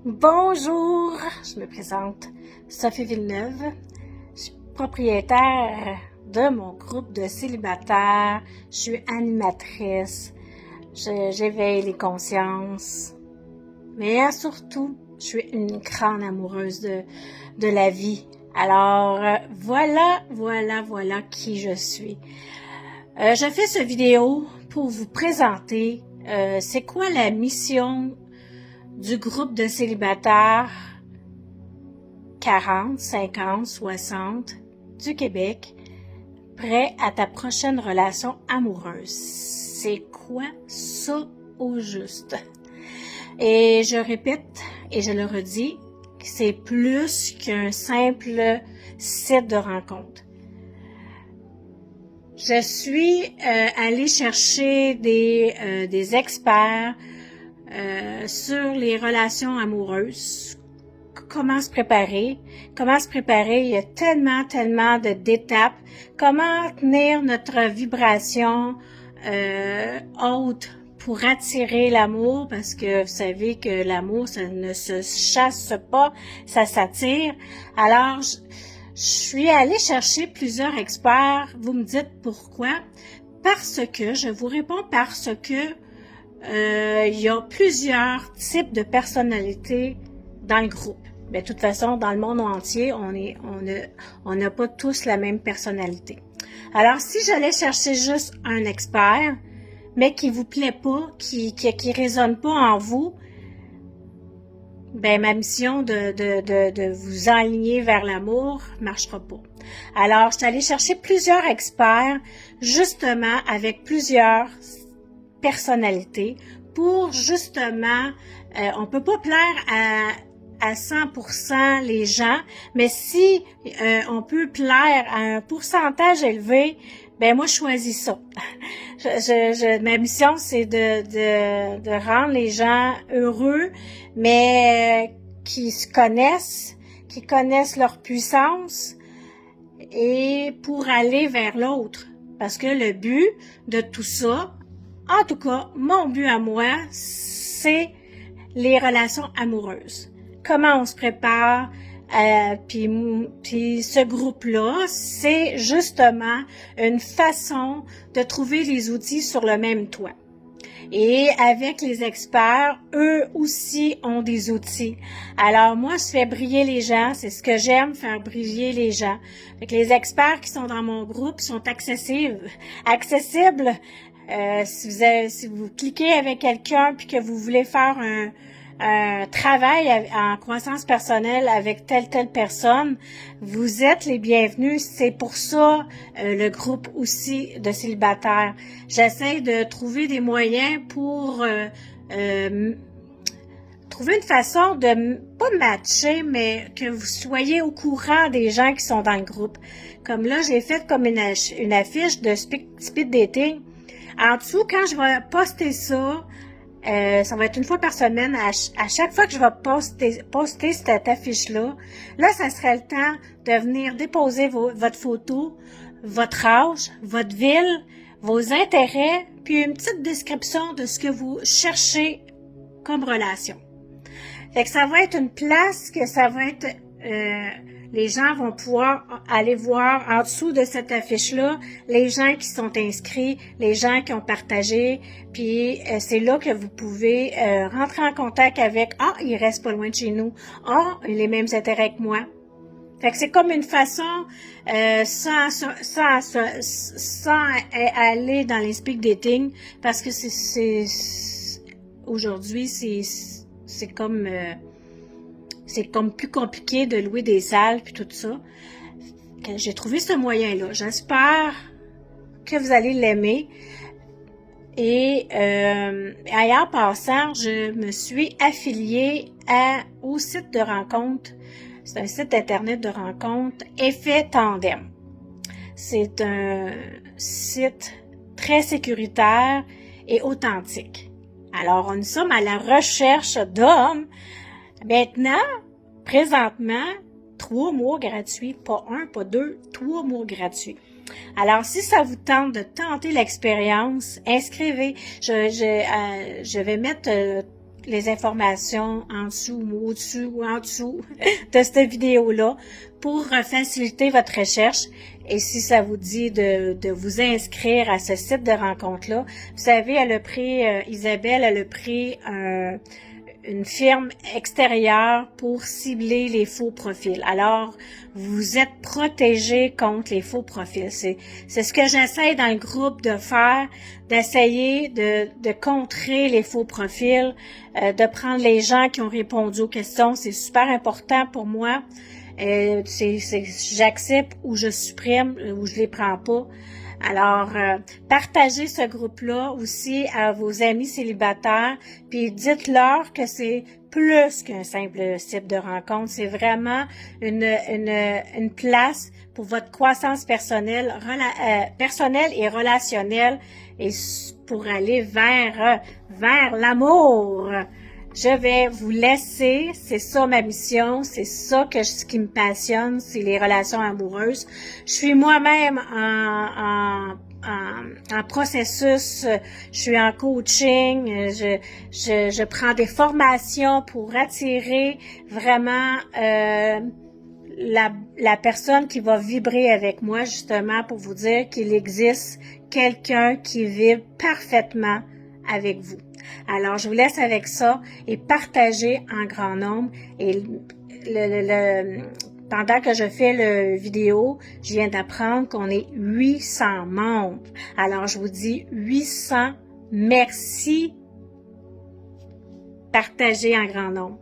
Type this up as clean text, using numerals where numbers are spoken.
Bonjour, je me présente Sophie Villeneuve. Je suis propriétaire de mon groupe de célibataires. Je suis animatrice. J'éveille les consciences. Mais surtout, je suis une grande amoureuse de la vie. Alors, voilà qui je suis. Je fais cette vidéo pour vous présenter c'est quoi la mission du groupe de célibataires 40, 50, 60 du Québec, prêt à ta prochaine relation amoureuse. C'est quoi ça au juste? Et je répète et je le redis, c'est plus qu'un simple site de rencontre. Je suis allée chercher des experts sur les relations amoureuses. Comment se préparer? Il y a tellement d'étapes. Comment tenir notre vibration haute pour attirer l'amour? Parce que vous savez que l'amour, ça ne se chasse pas, ça s'attire. Alors, je suis allée chercher plusieurs experts. Vous me dites pourquoi? Parce que, je vous réponds parce que il y a plusieurs types de personnalités dans le groupe. Mais de toute façon, dans le monde entier, on n'a pas tous la même personnalité. Alors, si j'allais chercher juste un expert, mais qui vous plaît pas, qui résonne pas en vous, ben ma mission de vous aligner vers l'amour marchera pas. Alors, je suis allée chercher plusieurs experts, justement avec plusieurs personnalités, pour justement, on peut pas plaire à 100% les gens, mais si on peut plaire à un pourcentage élevé, ben moi je choisis ça. Ma mission c'est de rendre les gens heureux, mais qui se connaissent, qui connaissent leur puissance et pour aller vers l'autre. Parce que le but de tout ça, en tout cas, mon but à moi, c'est les relations amoureuses. Comment on se prépare, puis ce groupe-là, c'est justement une façon de trouver les outils sur le même toit. Et avec les experts, eux aussi ont des outils. Alors moi, je fais briller les gens, c'est ce que j'aime, faire briller les gens. Donc, les experts qui sont dans mon groupe sont accessibles. Si vous cliquez avec quelqu'un puis que vous voulez faire un travail en croissance personnelle avec telle personne, vous êtes les bienvenus. C'est pour ça le groupe aussi de célibataires. J'essaie de trouver des moyens pour trouver une façon de pas matcher, mais que vous soyez au courant des gens qui sont dans le groupe. Comme là, j'ai fait comme une affiche de speed dating. En dessous, quand je vais poster ça, ça va être une fois par semaine. À chaque fois que je vais poster cette affiche-là, là, ça serait le temps de venir déposer votre photo, votre âge, votre ville, vos intérêts, puis une petite description de ce que vous cherchez comme relation. Fait que ça va être une place que ça va être... les gens vont pouvoir aller voir en dessous de cette affiche-là les gens qui sont inscrits, les gens qui ont partagé, puis c'est là que vous pouvez rentrer en contact avec « Ah, il reste pas loin de chez nous. Ah, il a les mêmes intérêts que moi. » Fait que c'est comme une façon sans aller dans les speed dating, parce que aujourd'hui, c'est comme plus compliqué de louer des salles puis tout ça. J'ai trouvé ce moyen-là. J'espère que vous allez l'aimer. Et ailleurs passant, je me suis affiliée au site de rencontre. C'est un site internet de rencontre Effet Tandem. C'est un site très sécuritaire et authentique. Alors, nous sommes à la recherche d'hommes. Maintenant, présentement, 3 mois gratuits, pas 1, pas 2, 3 mois gratuits. Alors, si ça vous tente de tenter l'expérience, inscrivez. Je vais mettre les informations en dessous ou au-dessus ou en dessous de cette vidéo-là pour faciliter votre recherche. Et si ça vous dit de vous inscrire à ce site de rencontre-là, vous savez, Isabelle, elle a pris une firme extérieure pour cibler les faux profils. Alors, vous êtes protégés contre les faux profils. C'est ce que j'essaie dans le groupe de faire, d'essayer de contrer les faux profils, de prendre les gens qui ont répondu aux questions. C'est super important pour moi. J'accepte ou je supprime ou je les prends pas. Alors, partagez ce groupe-là aussi à vos amis célibataires, puis dites-leur que c'est plus qu'un simple site de rencontre. C'est vraiment une place pour votre croissance personnelle et relationnelle et pour aller vers l'amour. Je vais vous laisser, c'est ça ma mission, c'est ça ce qui me passionne, c'est les relations amoureuses. Je suis moi-même en processus, je suis en coaching, je prends des formations pour attirer vraiment la personne qui va vibrer avec moi, justement pour vous dire qu'il existe quelqu'un qui vibre parfaitement avec vous. Alors, je vous laisse avec ça et partagez en grand nombre. Et pendant que je fais le vidéo, je viens d'apprendre qu'on est 800 membres. Alors, je vous dis 800 merci. Partagez en grand nombre.